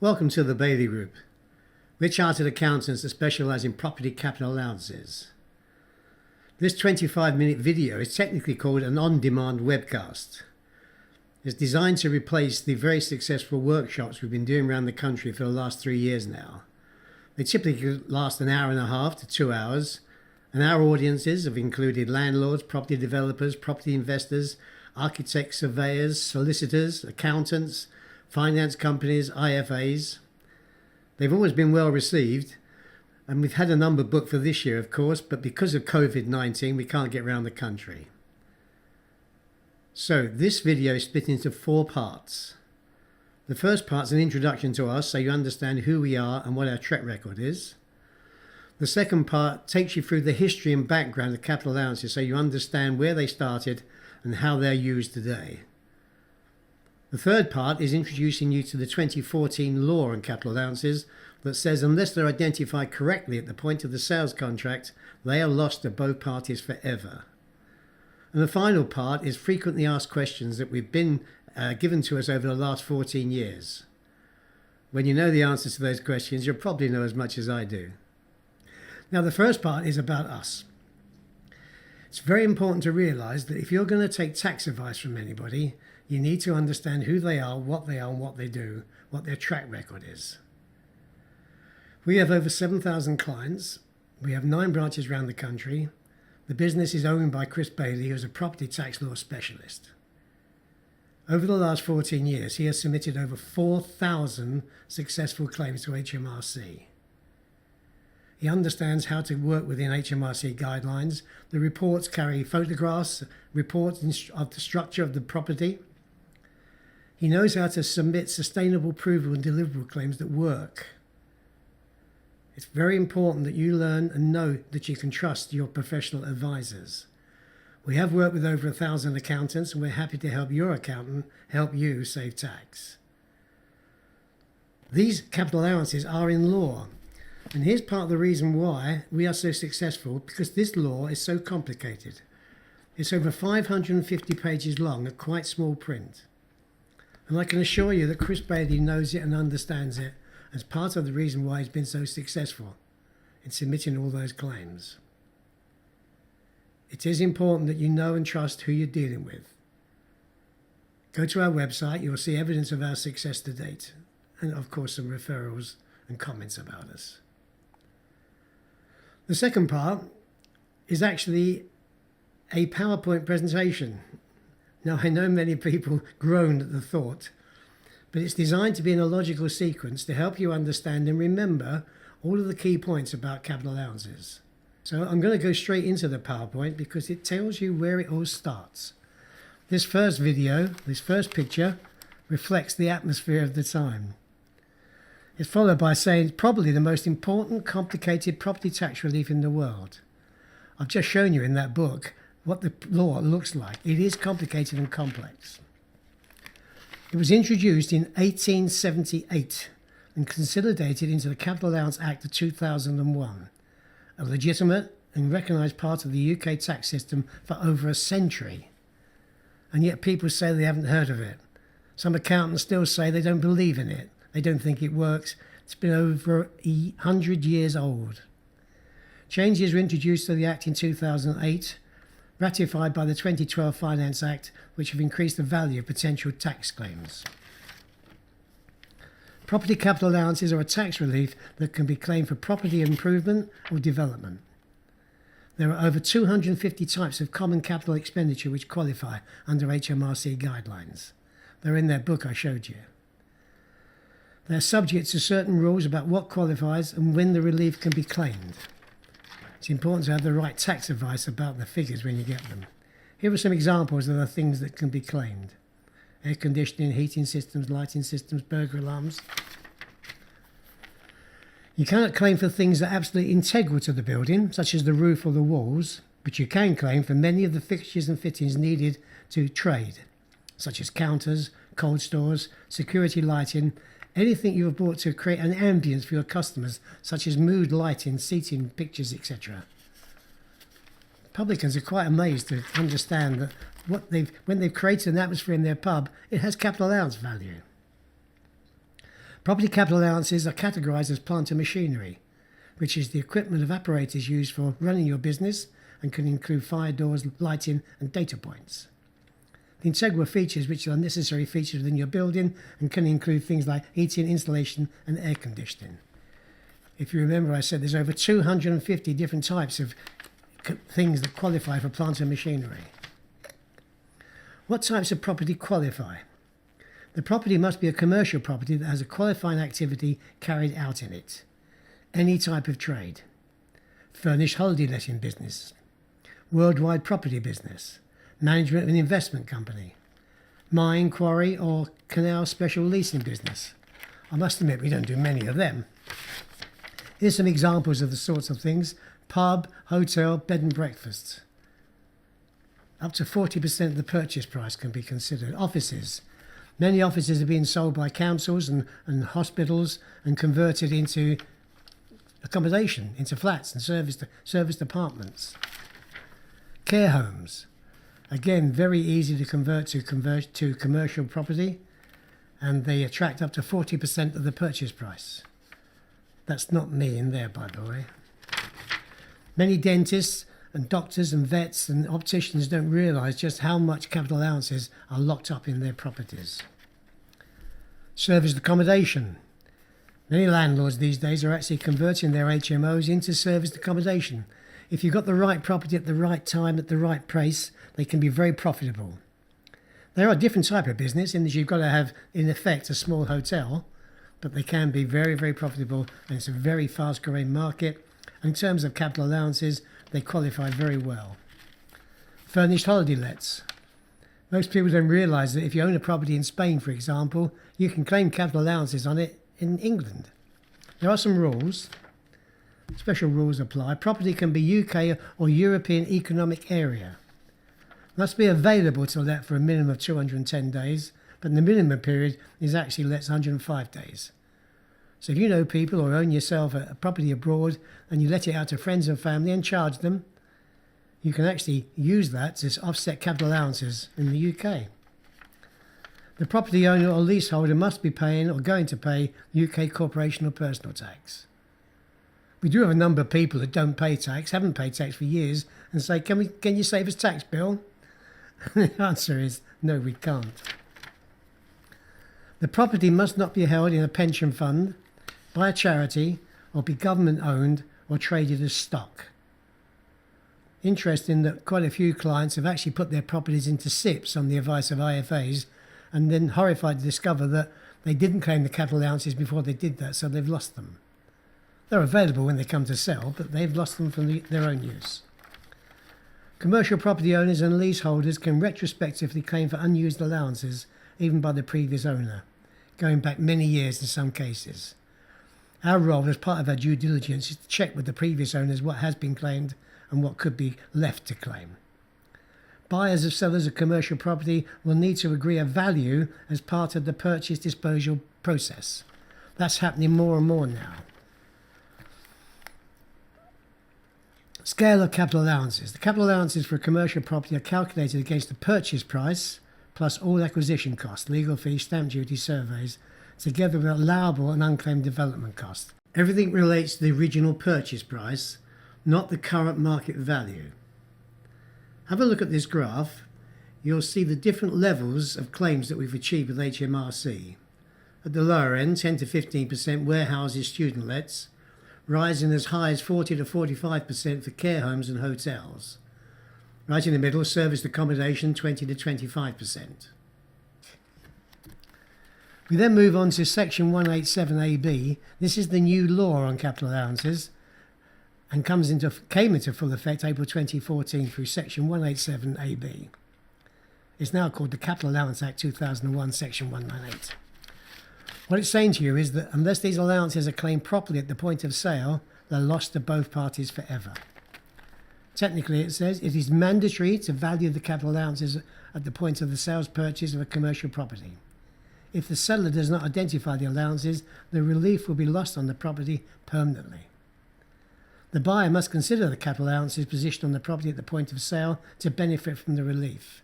Welcome to the Bailey Group. We're chartered accountants that specialise in property capital allowances. This 25-minute video is technically called an on-demand webcast. It's designed to replace the very successful workshops we've been doing around the country for the last 3 years now. They typically last an hour and a half to 2 hours, and our audiences have included landlords, property developers, property investors, architects, surveyors, solicitors, accountants, finance companies, IFAs. They've always been well received, and we've had a number booked for this year, of course, but because of COVID-19 we can't get around the country. So this video is split into 4 parts. The first part is an introduction to us, so you understand who we are and what our track record is. The second part takes you through the history and background of capital allowances, so you understand where they started and how they're used today. The third part is introducing you to the 2014 law on capital allowances that says unless they're identified correctly at the point of the sales contract, they are lost to both parties forever. And the final part is frequently asked questions that we've been given to us over the last 14 years. When you know the answers to those questions, you'll probably know as much as I do. Now, the first part is about us. It's very important to realise that if you're going to take tax advice from anybody, you need to understand who they are, and what they do, what their track record is. We have over 7,000 clients. We have 9 branches around the country. The business is owned by Chris Bailey, who is a property tax law specialist. Over the last 14 years, he has submitted over 4,000 successful claims to HMRC. He understands how to work within HMRC guidelines. The reports carry photographs, reports of the structure of the property. He knows how to submit sustainable, provable and deliverable claims that work. It's very important that you learn and know that you can trust your professional advisors. We have worked with over 1,000 accountants, and we're happy to help your accountant help you save tax. These capital allowances are in law. And here's part of the reason why we are so successful, because this law is so complicated. It's over 550 pages long at quite small print. And I can assure you that Chris Bailey knows it and understands it as part of the reason why he's been so successful in submitting all those claims. It is important that you know and trust who you're dealing with. Go to our website, you'll see evidence of our success to date, and of course some referrals and comments about us. The second part is actually a PowerPoint presentation. Now, I know many people groaned at the thought, but it's designed to be in a logical sequence to help you understand and remember all of the key points about capital allowances. So I'm going to go straight into the PowerPoint because it tells you where it all starts. This first video, this first picture, reflects the atmosphere of the time. It's followed by saying it's probably the most important, complicated property tax relief in the world. I've just shown you in that book what the law looks like. It is complicated and complex. It was introduced in 1878 and consolidated into the Capital Allowance Act of 2001, a legitimate and recognised part of the UK tax system for over a century. And yet people say they haven't heard of it. Some accountants still say they don't believe in it. They don't think it works. It's been over 100 years old. Changes were introduced to the Act in 2008, ratified by the 2012 Finance Act, which have increased the value of potential tax claims. Property capital allowances are a tax relief that can be claimed for property improvement or development. There are over 250 types of common capital expenditure which qualify under HMRC guidelines. They're in that book I showed you. They're subject to certain rules about what qualifies and when the relief can be claimed. It's important to have the right tax advice about the figures when you get them. Here are some examples of the things that can be claimed. Air conditioning, heating systems, lighting systems, burglar alarms. You cannot claim for things that are absolutely integral to the building, such as the roof or the walls, but you can claim for many of the fixtures and fittings needed to trade, such as counters, cold stores, security lighting, anything you have bought to create an ambience for your customers, such as mood lighting, seating, pictures, etc. Publicans are quite amazed to understand that when they've created an atmosphere in their pub, it has capital allowance value. Property capital allowances are categorised as plant and machinery, which is the equipment of apparatus used for running your business and can include fire doors, lighting and data points. The integral features which are necessary features within your building and can include things like heating, installation and air conditioning. If you remember, I said there's over 250 different types of things that qualify for plant and machinery. What types of property qualify? The property must be a commercial property that has a qualifying activity carried out in it. Any type of trade. Furnished holiday letting business. Worldwide property business. Management of an investment company. Mine, quarry or canal special leasing business. I must admit we don't do many of them. Here's some examples of the sorts of things. Pub, hotel, bed and breakfast. Up to 40% of the purchase price can be considered. Offices. Many offices are being sold by councils and hospitals and converted into accommodation, into flats and service departments. Care homes. Again, very easy to convert to commercial property, and they attract up to 40% of the purchase price. That's not me in there, by the way. Many dentists and doctors and vets and opticians don't realise just how much capital allowances are locked up in their properties. Serviced accommodation. Many landlords these days are actually converting their HMOs into serviced accommodation. If you've got the right property at the right time, at the right price, they can be very profitable. There are different types of business in that you've got to have, in effect, a small hotel, but they can be very, very profitable, and it's a very fast-growing market. In terms of capital allowances, they qualify very well. Furnished holiday lets. Most people don't realise that if you own a property in Spain, for example, you can claim capital allowances on it in England. There are some rules. Special rules apply. Property can be UK or European Economic Area. Must be available to let for a minimum of 210 days, but the minimum period is actually lets 105 days. So if you know people or own yourself a property abroad and you let it out to friends and family and charge them, you can actually use that to offset capital allowances in the UK. The property owner or leaseholder must be paying or going to pay UK corporation or personal tax. We do have a number of people that don't pay tax, haven't paid tax for years, and say, can you save us tax bill? The answer is, no, we can't. The property must not be held in a pension fund, by a charity, or be government owned or traded as stock. Interesting that quite a few clients have actually put their properties into SIPs on the advice of IFAs, and then horrified to discover that they didn't claim the capital allowances before they did that, so they've lost them. They're available when they come to sell, but they've lost them from their own use. Commercial property owners and leaseholders can retrospectively claim for unused allowances, even by the previous owner, going back many years in some cases. Our role as part of our due diligence is to check with the previous owners what has been claimed and what could be left to claim. Buyers or sellers of commercial property will need to agree a value as part of the purchase disposal process. That's happening more and more now. Scale of capital allowances. The capital allowances for a commercial property are calculated against the purchase price plus all acquisition costs, legal fees, stamp duty, surveys, together with allowable and unclaimed development costs. Everything relates to the original purchase price, not the current market value. Have a look at this graph. You'll see the different levels of claims that we've achieved with HMRC. At the lower end, 10 to 15% warehouses, student lets, rising as high as 40 to 45% for care homes and hotels. Right in the middle, serviced accommodation, 20 to 25%. We then move on to Section 187AB. This is the new law on capital allowances and came into full effect April 2014 through Section 187AB. It's now called the Capital Allowance Act 2001, Section 198. What it's saying to you is that unless these allowances are claimed properly at the point of sale, they're lost to both parties forever. Technically, it says it is mandatory to value the capital allowances at the point of the sales purchase of a commercial property. If the seller does not identify the allowances, the relief will be lost on the property permanently. The buyer must consider the capital allowances positioned on the property at the point of sale to benefit from the relief.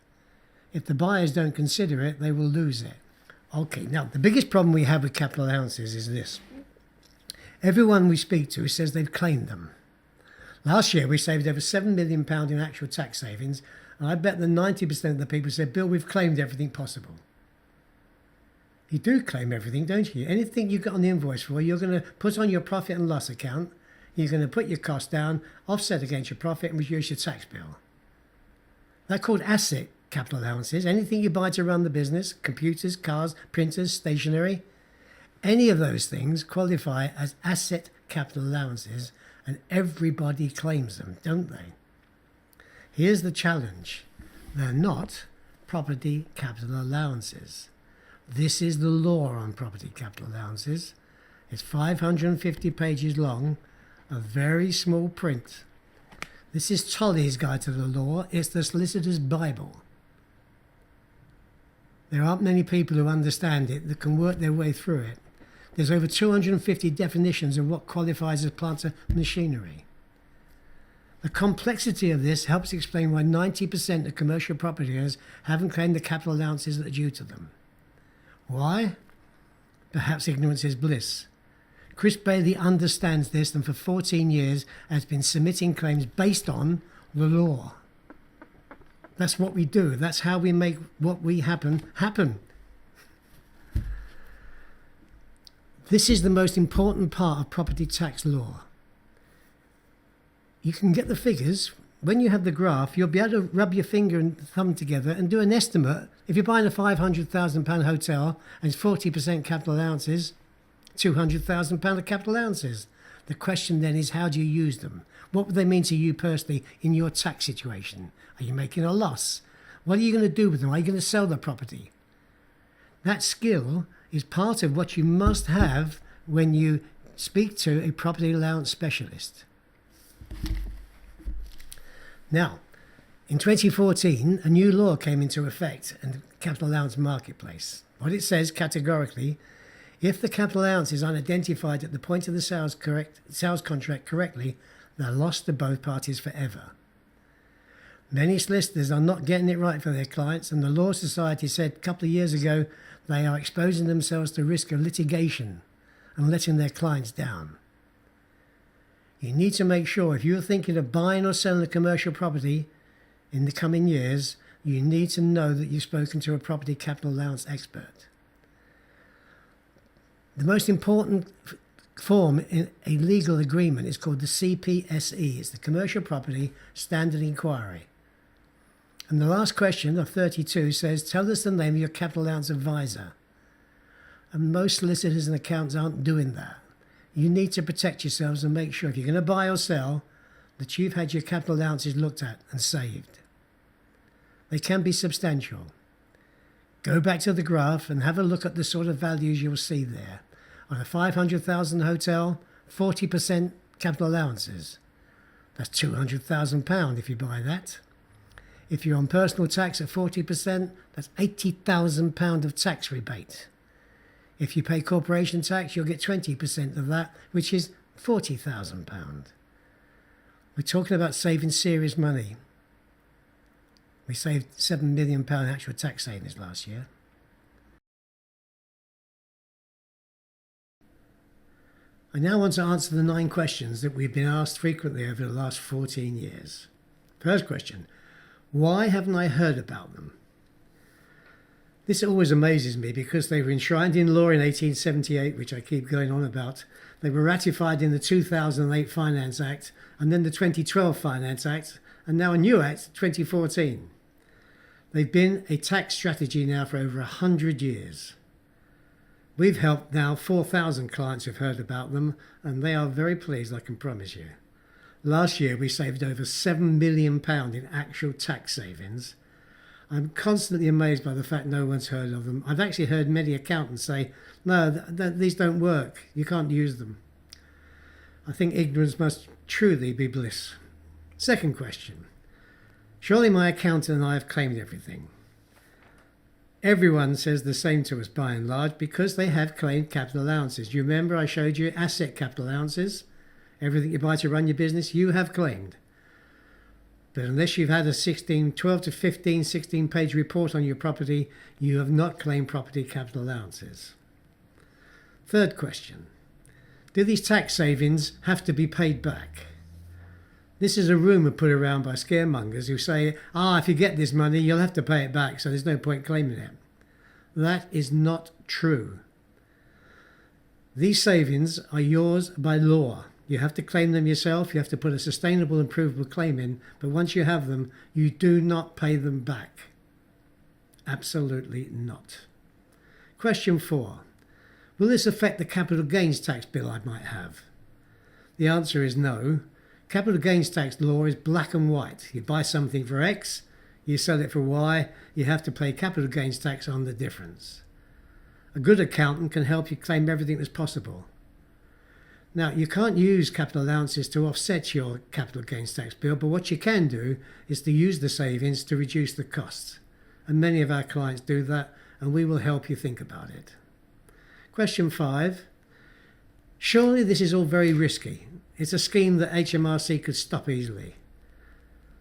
If the buyers don't consider it, they will lose it. Okay, now the biggest problem we have with capital allowances is this. Everyone we speak to says they've claimed them. Last year we saved over £7 million in actual tax savings, and I bet that 90% of the people said, Bill, we've claimed everything possible. You do claim everything, don't you? Anything you got on the invoice for, you're going to put on your profit and loss account, you're going to put your cost down, offset against your profit and reduce your tax bill. They're called asset capital allowances. Anything you buy to run the business, computers, cars, printers, stationery, any of those things qualify as asset capital allowances, and everybody claims them, don't they? Here's the challenge. They're not property capital allowances. This is the law on property capital allowances. It's 550 pages long, a very small print. This is Tolly's Guide to the Law. It's the solicitor's Bible. There aren't many people who understand it that can work their way through it. There's over 250 definitions of what qualifies as plant and machinery. The complexity of this helps explain why 90% of commercial property owners haven't claimed the capital allowances that are due to them. Why? Perhaps ignorance is bliss. Chris Bailey understands this and for 14 years has been submitting claims based on the law. That's what we do. That's how we make what we happen. This is the most important part of property tax law. You can get the figures. When you have the graph, you'll be able to rub your finger and thumb together and do an estimate. If you're buying a £500,000 hotel and it's 40% capital allowances, £200,000 of capital allowances. The question then is, how do you use them? What would they mean to you personally in your tax situation? Are you making a loss? What are you going to do with them? Are you going to sell the property? That skill is part of what you must have when you speak to a property allowance specialist. Now, in 2014, a new law came into effect in the capital allowance marketplace. What it says categorically, if the capital allowance is unidentified at the point of the sales contract correctly, they're lost to both parties forever. Many solicitors are not getting it right for their clients, and the Law Society said a couple of years ago they are exposing themselves to risk of litigation and letting their clients down. You need to make sure if you're thinking of buying or selling a commercial property in the coming years, you need to know that you've spoken to a property capital allowance expert. The most important form in a legal agreement is called the CPSE. It's the Commercial Property Standard Inquiry. And the last question of 32 says, tell us the name of your capital allowance advisor. And most solicitors and accountants aren't doing that. You need to protect yourselves and make sure if you're going to buy or sell that you've had your capital allowances looked at and saved. They can be substantial. Go back to the graph and have a look at the sort of values you'll see there. On a 500,000 hotel, 40% capital allowances. That's £200,000 if you buy that. If you're on personal tax at 40%, that's £80,000 of tax rebate. If you pay corporation tax, you'll get 20% of that, which is £40,000. We're talking about saving serious money. We saved £7 million actual tax savings last year. I now want to answer the 9 questions that we've been asked frequently over the last 14 years. First question, why haven't I heard about them? This always amazes me because they were enshrined in law in 1878, which I keep going on about. They were ratified in the 2008 Finance Act and then the 2012 Finance Act and now a new Act, 2014. They've been a tax strategy now for over 100 years. We've helped now 4,000 clients who've heard about them, and they are very pleased, I can promise you. Last year, we saved over £7 million in actual tax savings. I'm constantly amazed by the fact no one's heard of them. I've actually heard many accountants say, no, these don't work. You can't use them. I think ignorance must truly be bliss. Second question. Surely my accountant and I have claimed everything. Everyone says the same to us by and large because they have claimed capital allowances. You remember I showed you asset capital allowances? Everything you buy to run your business, you have claimed. But unless you've had a 12 to 15, 16-page report on your property, you have not claimed property capital allowances. Third question. Do these tax savings have to be paid back? This is a rumour put around by scaremongers who say, if you get this money, you'll have to pay it back, so there's no point claiming it. That is not true. These savings are yours by law. You have to claim them yourself. You have to put a sustainable and provable claim in. But once you have them, you do not pay them back. Absolutely not. Question 4. Will this affect the capital gains tax bill I might have? The answer is no. Capital gains tax law is black and white. You buy something for X, you sell it for Y, you have to pay capital gains tax on the difference. A good accountant can help you claim everything that's possible. Now, you can't use capital allowances to offset your capital gains tax bill, but what you can do is to use the savings to reduce the costs. And many of our clients do that, and we will help you think about it. Question 5. Surely this is all very risky. It's a scheme that HMRC could stop easily.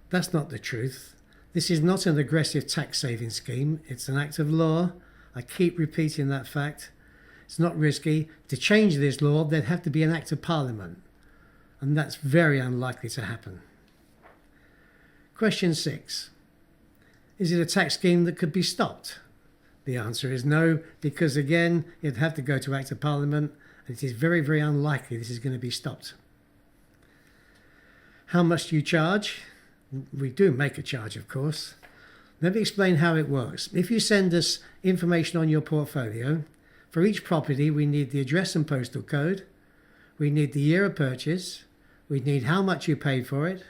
That's not the truth. This is not an aggressive tax saving scheme. It's an act of law. I keep repeating that fact. It's not risky. To change this law, there'd have to be an act of Parliament, and that's very unlikely to happen. Question 6. Is it a tax scheme that could be stopped? The answer is no, because again, it'd have to go to act of Parliament, and it is very, very unlikely this is going to be stopped. How much do you charge? We do make a charge, of course. Let me explain how it works. If you send us information on your portfolio, for each property we need the address and postal code, we need the year of purchase, we need how much you paid for it,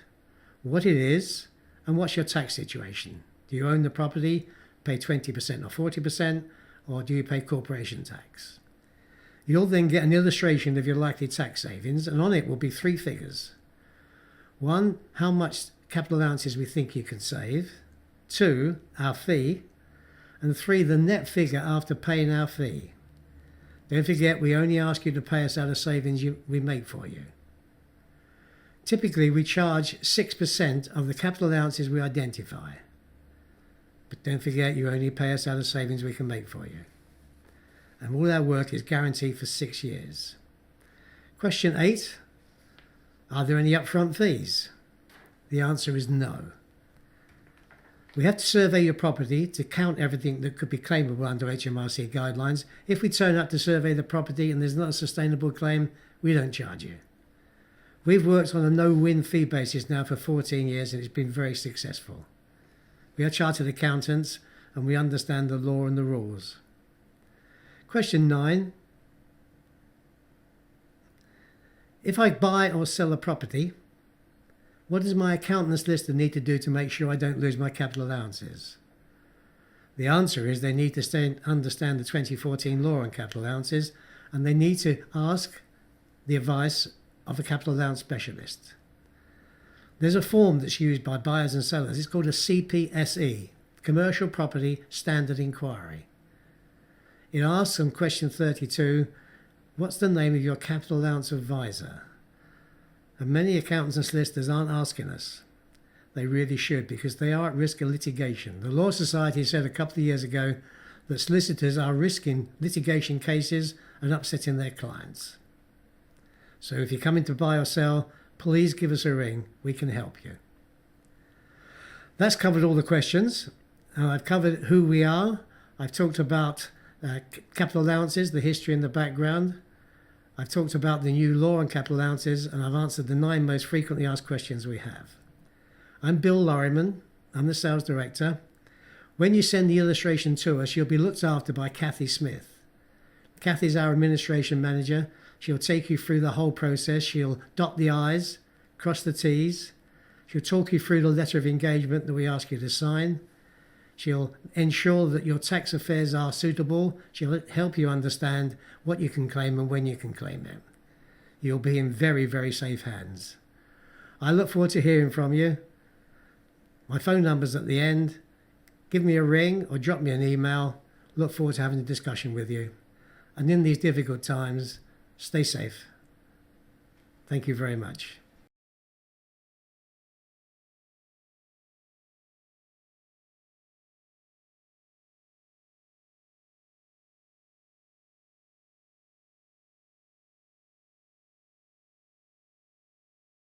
what it is, and what's your tax situation. Do you own the property, pay 20% or 40%, or do you pay corporation tax? You'll then get an illustration of your likely tax savings, and on it will be 3 figures. 1, how much capital allowances we think you can save. 2, our fee. And 3, the net figure after paying our fee. Don't forget, we only ask you to pay us out of savings we make for you. Typically, we charge 6% of the capital allowances we identify. But don't forget, you only pay us out of savings we can make for you. And all our work is guaranteed for 6 years. Question 8. Are there any upfront fees? The answer is no. We have to survey your property to count everything that could be claimable under HMRC guidelines. If we turn up to survey the property and there's not a sustainable claim, we don't charge you. We've worked on a no-win fee basis now for 14 years and it's been very successful. We are chartered accountants and we understand the law and the rules. Question 9. If I buy or sell a property, what does my accountant's lister need to do to make sure I don't lose my capital allowances? The answer is they need to understand the 2014 law on capital allowances, and they need to ask the advice of a capital allowance specialist. There's a form that's used by buyers and sellers. It's called a CPSE, Commercial Property Standard Inquiry. It asks on question 32, what's the name of your capital allowance advisor? And many accountants and solicitors aren't asking us. They really should, because they are at risk of litigation. The Law Society said a couple of years ago that solicitors are risking litigation cases and upsetting their clients. So if you're coming to buy or sell, please give us a ring. We can help you. That's covered all the questions. I've covered who we are. I've talked about capital allowances, the history and the background. I've talked about the new law on capital allowances, and I've answered the 9 most frequently asked questions we have. I'm Bill Lorriman. I'm the sales director. When you send the illustration to us, you'll be looked after by Kathy Smith. Kathy's our administration manager. She'll take you through the whole process. She'll dot the I's, cross the T's. She'll talk you through the letter of engagement that we ask you to sign. She'll ensure that your tax affairs are suitable. She'll help you understand what you can claim and when you can claim it. You'll be in very, very safe hands. I look forward to hearing from you. My phone number's at the end. Give me a ring or drop me an email. Look forward to having a discussion with you. And in these difficult times, stay safe. Thank you very much.